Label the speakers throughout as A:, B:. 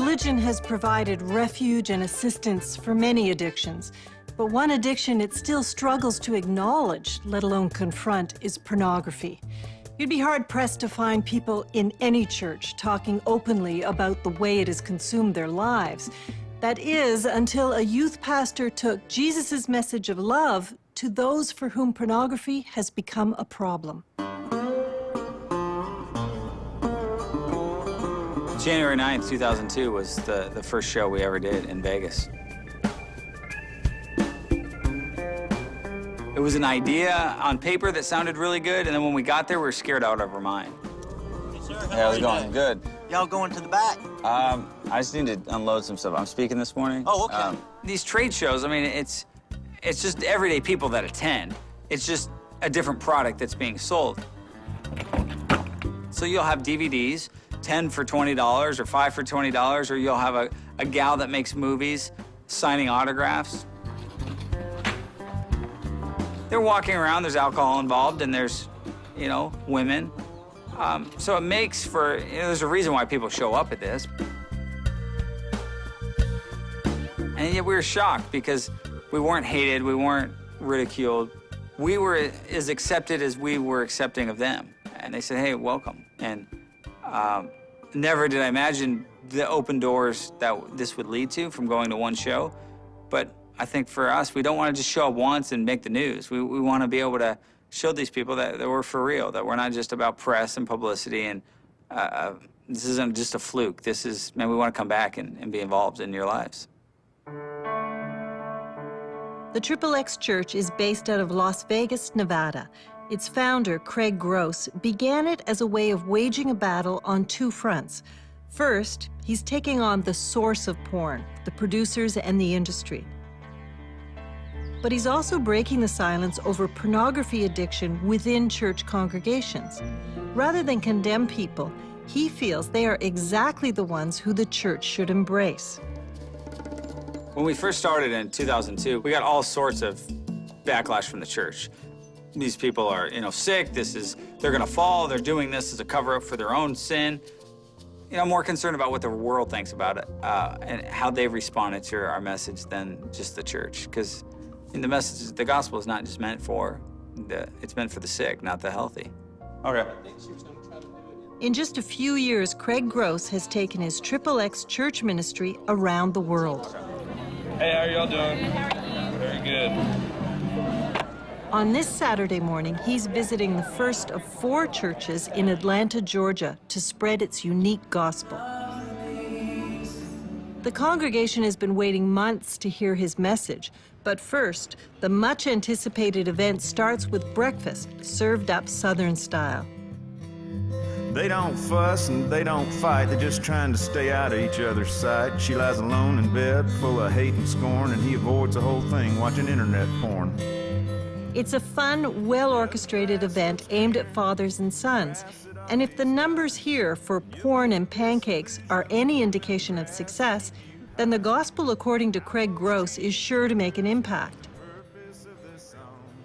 A: Religion has provided refuge and assistance for many addictions, but one addiction it still struggles to acknowledge, let alone confront, is pornography. You'd be hard-pressed to find people in any church talking openly about the way it has consumed their lives. That is, until a youth pastor took Jesus' message of love to those for whom pornography has become a problem.
B: January 9th, 2002 was the first show we ever did in Vegas. It was an idea on paper that sounded really good, and then when we got there, we were scared out of our mind.
C: Yes, sir.
B: Hey, how's it going? Good.
C: Y'all going to the back?
B: I just need to unload some stuff. I'm speaking this morning.
C: Oh, okay.
B: These trade shows, I mean, it's just everyday people that attend. It's just a different product that's being sold. So you'll have DVDs, 10 for $20 or 5 for $20, or you'll have a gal that makes movies signing autographs. They're walking around, there's alcohol involved, and there's, you know, women. So it makes for, you know, there's a reason why people show up at this. And yet we were shocked because we weren't hated, we weren't ridiculed. We were as accepted as we were accepting of them. And they said, hey, welcome. And never did I imagine the open doors that this would lead to from going to one show. But I think for us, we don't want to just show up once and make the news. We want to be able to show these people that we're for real, that we're not just about press and publicity, and this isn't just a fluke. This is, man, we want to come back and be involved in your lives.
A: The XXX Church is based out of Las Vegas, Nevada. Its founder, Craig Gross, began it as a way of waging a battle on two fronts. First, he's taking on the source of porn, the producers and the industry. But he's also breaking the silence over pornography addiction within church congregations. Rather than condemn people, he feels they are exactly the ones who the church should embrace.
B: When we first started in 2002, we got all sorts of backlash from the church. These people are, you know, sick, they're gonna fall, they're doing this as a cover-up for their own sin. You know, I'm more concerned about what the world thinks about it and how they've responded to our message than just the church. Because the message, the gospel is not just meant for it's meant for the sick, not the healthy. Okay.
A: In just a few years, Craig Gross has taken his XXX church ministry around the world.
D: Hey, how are y'all doing? Very good.
A: On this Saturday morning, he's visiting the first of 4 churches in Atlanta, Georgia, to spread its unique gospel. The congregation has been waiting months to hear his message, but first, the much-anticipated event starts with breakfast, served up Southern style.
E: They don't fuss and they don't fight, they're just trying to stay out of each other's sight. She lies alone in bed, full of hate and scorn, and he avoids the whole thing, watching internet porn.
A: It's a fun, well-orchestrated event aimed at fathers and sons. And if the numbers here for porn and pancakes are any indication of success, then the gospel according to Craig Gross is sure to make an impact.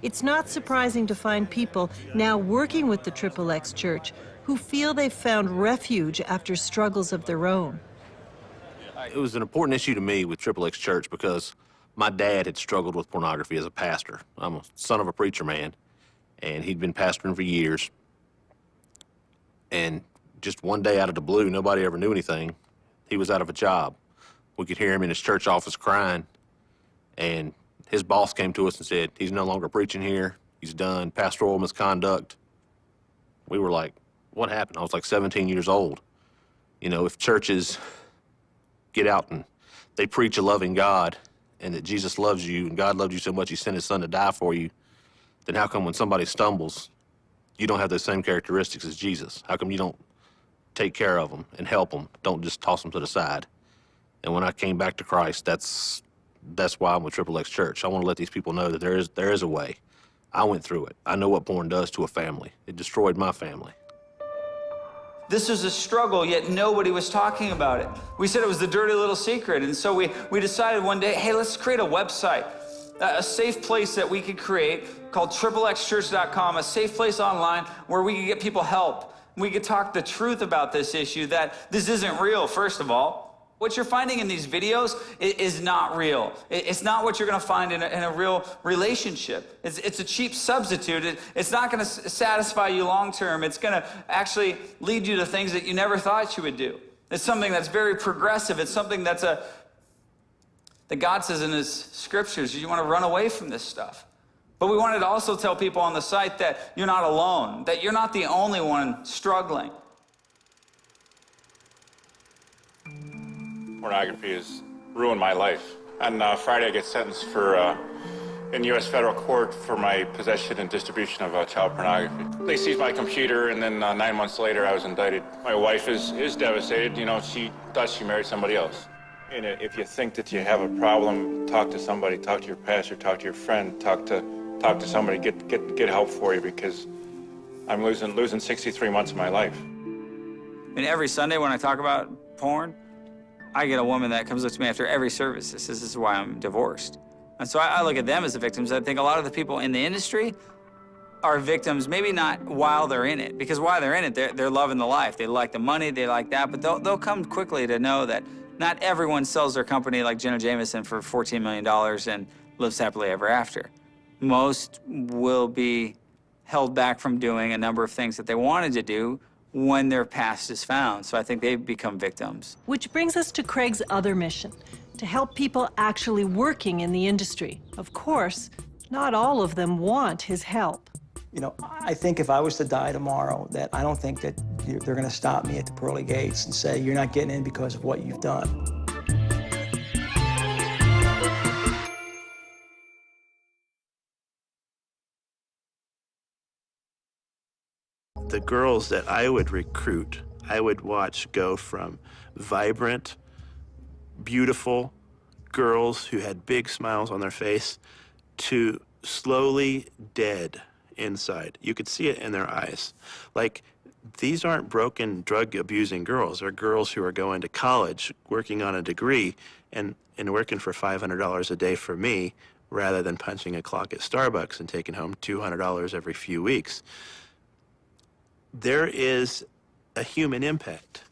A: It's not surprising to find people now working with the XXX Church who feel they've found refuge after struggles of their own.
F: It was an important issue to me with XXX Church because my dad had struggled with pornography as a pastor. I'm a son of a preacher man, and he'd been pastoring for years. And just one day out of the blue, nobody ever knew anything, he was out of a job. We could hear him in his church office crying, and his boss came to us and said, he's no longer preaching here, he's done, pastoral misconduct. We were like, what happened? I was like 17 years old. You know, if churches get out and they preach a loving God and that Jesus loves you and God loved you so much he sent his son to die for you, then how come when somebody stumbles, you don't have those same characteristics as Jesus? How come you don't take care of them and help them, don't just toss them to the side? And when I came back to Christ, that's why I'm with XXX Church. I want to let these people know that there is a way. I went through it. I know what porn does to a family. It destroyed my family.
B: This was a struggle, yet nobody was talking about it. We said it was the dirty little secret, and so we decided one day, hey, let's create a website, a safe place that we could create called XXXchurch.com, a safe place online where we could get people help. We could talk the truth about this issue, that this isn't real, first of all. What you're finding in these videos is not real. It's not what you're going to find in a real relationship. It's a cheap substitute. It's not going to satisfy you long term. It's going to actually lead you to things that you never thought you would do. It's something that's very progressive. It's something that God says in his scriptures, you want to run away from this stuff. But we wanted to also tell people on the site that you're not alone, that you're not the only one struggling.
G: Pornography has ruined my life. On Friday, I get sentenced in U.S. federal court for my possession and distribution of child pornography. They seized my computer, and then 9 months later, I was indicted. My wife is devastated. You know, she thought she married somebody else. And if you think that you have a problem, talk to somebody, talk to your pastor, talk to your friend, talk to somebody, get help for you, because I'm losing 63 months of my life.
B: And every Sunday when I talk about porn, I get a woman that comes up to me after every service. This is why I'm divorced. And so I look at them as the victims. I think a lot of the people in the industry are victims, maybe not while they're in it, because while they're in it, they're loving the life. They like the money, they like that, but they'll come quickly to know that not everyone sells their company like Jenna Jameson for $14 million and lives happily ever after. Most will be held back from doing a number of things that they wanted to do when their past is found. So I think they become victims.
A: Which brings us to Craig's other mission, to help people actually working in the industry. Of course, not all of them want his help.
H: You know, I think if I was to die tomorrow, that I don't think that they're going to stop me at the pearly gates and say, you're not getting in because of what you've done.
I: The girls that I would recruit, I would watch go from vibrant, beautiful girls who had big smiles on their face to slowly dead inside. You could see it in their eyes. Like, these aren't broken, drug-abusing girls. They're girls who are going to college, working on a degree, and working for $500 a day for me, rather than punching a clock at Starbucks and taking home $200 every few weeks. There is a human impact.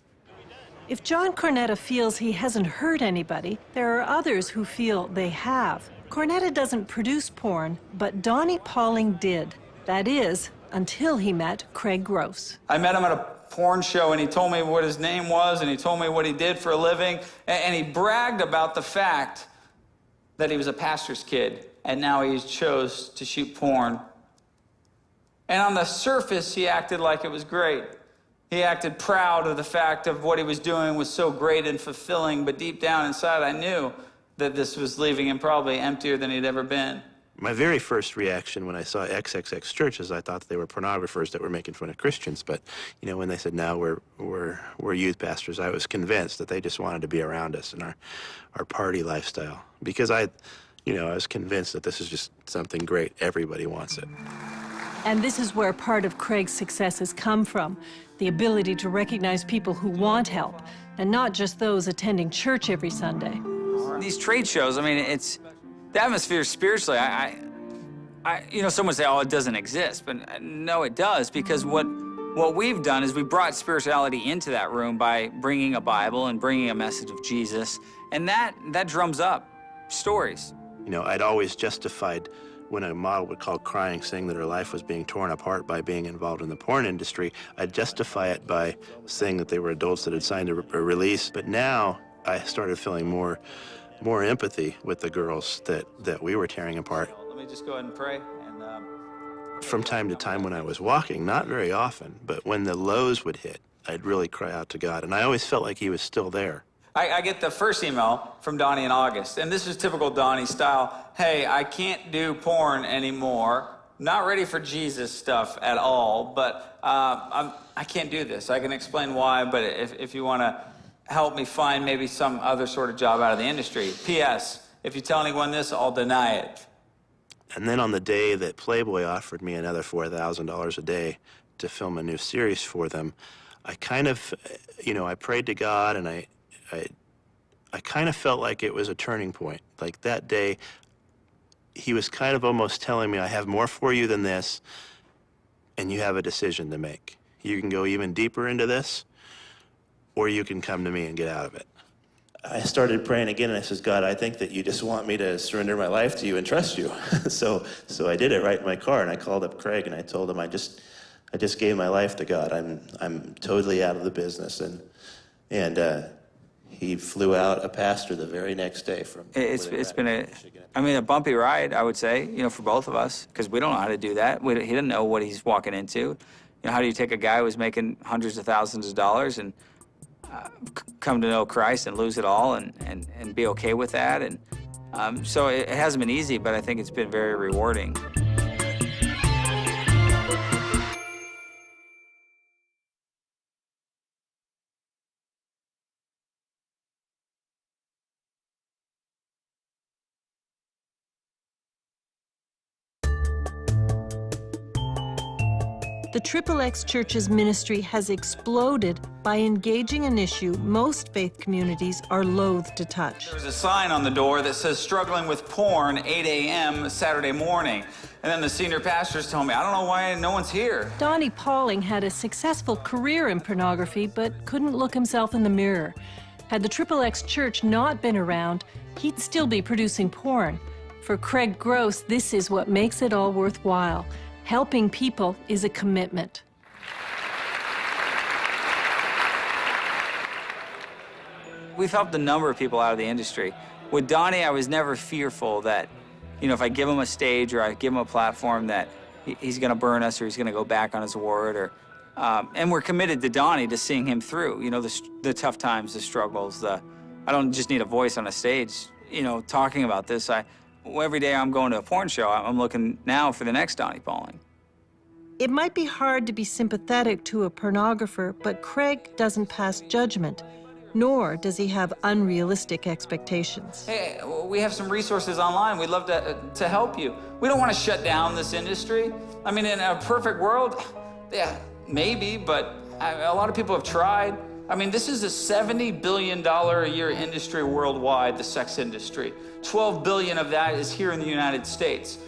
A: If John Cornetta feels he hasn't hurt anybody, there are others who feel they have. Cornetta doesn't produce porn, but Donnie Pauling did. That is, until he met Craig Gross.
B: I met him at a porn show, and he told me what his name was, and he told me what he did for a living, and he bragged about the fact that he was a pastor's kid, and now he chose to shoot porn. And on the surface, he acted like it was great. He acted proud of the fact of what he was doing was so great and fulfilling, but deep down inside, I knew that this was leaving him probably emptier than he'd ever been.
I: My very first reaction when I saw XXX Church is I thought they were pornographers that were making fun of Christians. But, you know, when they said, now we're youth pastors, I was convinced that they just wanted to be around us in our party lifestyle. Because I was convinced that this is just something great. Everybody wants it.
A: And this is where part of Craig's success has come from, the ability to recognize people who want help, and not just those attending church every Sunday.
B: These trade shows, I mean, it's the atmosphere spiritually. Someone say, oh, it doesn't exist, but no, it does, because what we've done is we brought spirituality into that room by bringing a Bible and bringing a message of Jesus, and that drums up stories.
I: You know, I'd always justified when a model would call crying, saying that her life was being torn apart by being involved in the porn industry, I'd justify it by saying that they were adults that had signed a release. But now I started feeling more empathy with the girls that we were tearing apart.
B: Let me just go ahead and pray.
I: From time to time when I was walking, not very often, but when the lows would hit, I'd really cry out to God. And I always felt like he was still there.
B: I get the first email from Donnie in August, and this is typical Donnie style. Hey, I can't do porn anymore. Not ready for Jesus stuff at all, but I can't do this. I can explain why, but if you want to help me find maybe some other sort of job out of the industry. P.S. If you tell anyone this, I'll deny it.
I: And then on the day that Playboy offered me another $4,000 a day to film a new series for them, I kind of, I prayed to God, and I kind of felt like it was a turning point. Like that day, he was kind of almost telling me, I have more for you than this, and you have a decision to make. You can go even deeper into this, or you can come to me and get out of it. I started praying again, and I says, God, I think that you just want me to surrender my life to you and trust you. So I did it right in my car, and I called up Craig, and I told him I just gave my life to God. I'm totally out of the business, and he flew out a pastor the very next day from.
B: It's been a bumpy ride, I would say, you know, for both of us, because we don't know how to do that. He didn't know what he's walking into. You know, how do you take a guy who's making hundreds of thousands of dollars and come to know Christ and lose it all and be okay with that? And so it hasn't been easy, but I think it's been very rewarding.
A: The XXX Church's ministry has exploded by engaging an issue most faith communities are loath to touch.
B: There's a sign on the door that says, struggling with porn, 8 a.m. Saturday morning. And then the senior pastors told me, I don't know why no one's here.
A: Donnie Pauling had a successful career in pornography, but couldn't look himself in the mirror. Had the XXX Church not been around, he'd still be producing porn. For Craig Gross, this is what makes it all worthwhile. Helping people is a commitment.
B: We've helped a number of people out of the industry. With Donnie, I was never fearful that, you know, if I give him a stage or I give him a platform that he's going to burn us or he's going to go back on his word. Or, and we're committed to Donnie, to seeing him through, you know, the tough times, the struggles. I don't just need a voice on a stage, you know, talking about this. Every day I'm going to a porn show, I'm looking now for the next Donnie Pauling.
A: It might be hard to be sympathetic to a pornographer, but Craig doesn't pass judgment, nor does he have unrealistic expectations.
B: Hey, we have some resources online. We'd love to help you. We don't want to shut down this industry. I mean, in a perfect world, yeah, maybe, but a lot of people have tried. I mean, this is a $70 billion a year industry worldwide, the sex industry. 12 billion of that is here in the United States.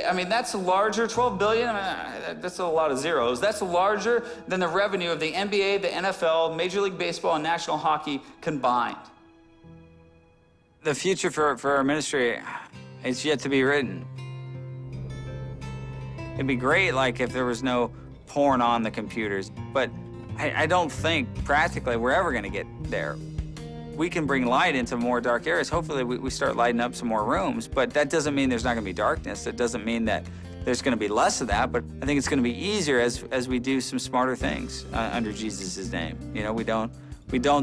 B: I mean, that's larger, 12 billion, that's a lot of zeros. That's larger than the revenue of the NBA, the NFL, Major League Baseball, and National Hockey combined. The future for our ministry, it's yet to be written. It'd be great, like, if there was no porn on the computers, but I don't think practically we're ever gonna get there. We can bring light into more dark areas. Hopefully we start lighting up some more rooms, but that doesn't mean there's not gonna be darkness. That doesn't mean that there's gonna be less of that, but I think it's gonna be easier as we do some smarter things under Jesus' name. You know, we don't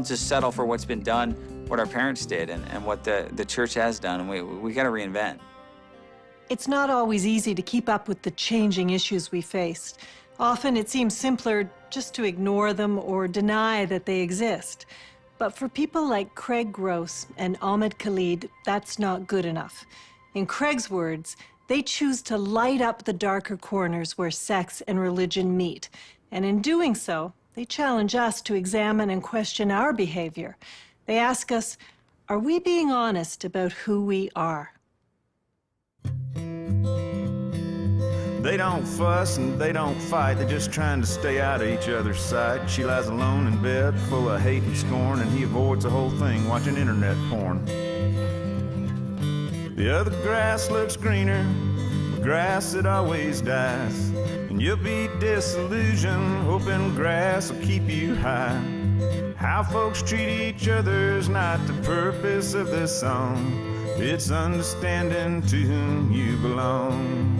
B: just settle for what's been done, what our parents did and what the church has done, and we gotta reinvent.
A: It's not always easy to keep up with the changing issues we face. Often it seems simpler just to ignore them or deny that they exist. But for people like Craig Gross and Ahmed Khalid, that's not good enough. In Craig's words, they choose to light up the darker corners where sex and religion meet. And in doing so, they challenge us to examine and question our behavior. They ask us, are we being honest about who we are?
E: They don't fuss and they don't fight, they're just trying to stay out of each other's sight. She lies alone in bed, full of hate and scorn, and he avoids the whole thing, watching internet porn. The other grass looks greener, the grass that always dies. And you'll be disillusioned, hoping grass will keep you high. How folks treat each other is not the purpose of this song. It's understanding to whom you belong.